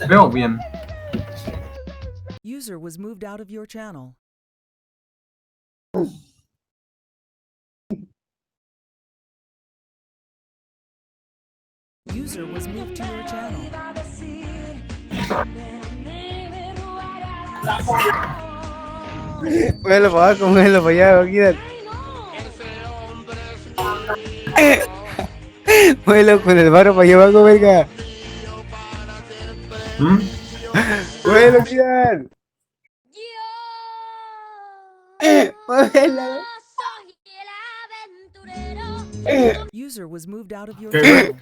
Veo bien. User was moved out of your channel. User was moved to your channel. Muévelo para abajo, muévelo para allá, Joaquín. Muévelo con el barro para allá abajo, verga. ¿Mm? Muévelo, Kidan. Muévelo. User was moved out of your ¿Qué? channel.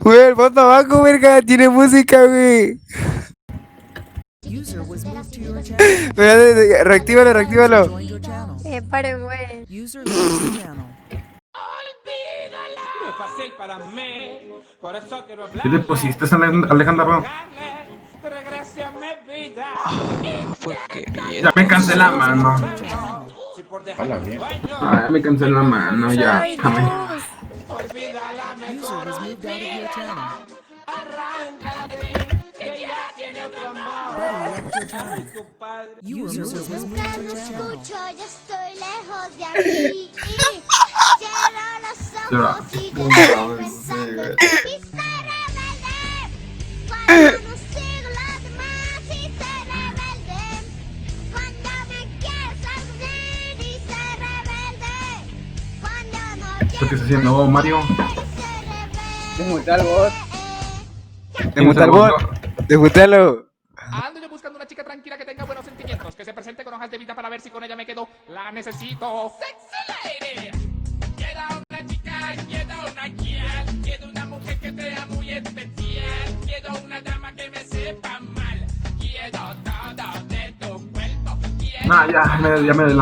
Muévelo para abajo, verga. Tiene música, güey. User was moved to your channel. Reactívalo, reactívalo. Joined your channel. Pare, güey. User left your channel. Es fácil para mí, por eso quiero hablar. ¿Qué te pusiste, Alejandro? Regrese a mi vida. Ya me cansé la mano. Si por Hola, dejar bien. Ay, me cansé la mano, ya. Ay, Déjame. Dios. olvida la User mejor was moved out of your channel. arranca de mí, que ya tiene otro amor. Buddy left your channel. Tu padre. User was moved to your channel. Yo estoy lejos de aquí. Cierro los Llora. ojos y yo estoy pensando en ti. Y ser rebelde. Cuando unos siglos más y ser rebelde. Cuando me quieres salir y ser rebelde. Cuando no ¿Qué estás haciendo, Mario? Desmutar al bot. Desmutar al bot. Desmutarlo. Ando yo buscando una chica tranquila que tenga buenos sentimientos, que se presente con hojas de vida para ver si con ella me quedo. La necesito. Sexy lady. Quiero una chica, quiero una guía, quiero una mujer que sea muy especial, quiero una dama que me sepa mal, quiero todo de tu cuerpo. Nah, ya me la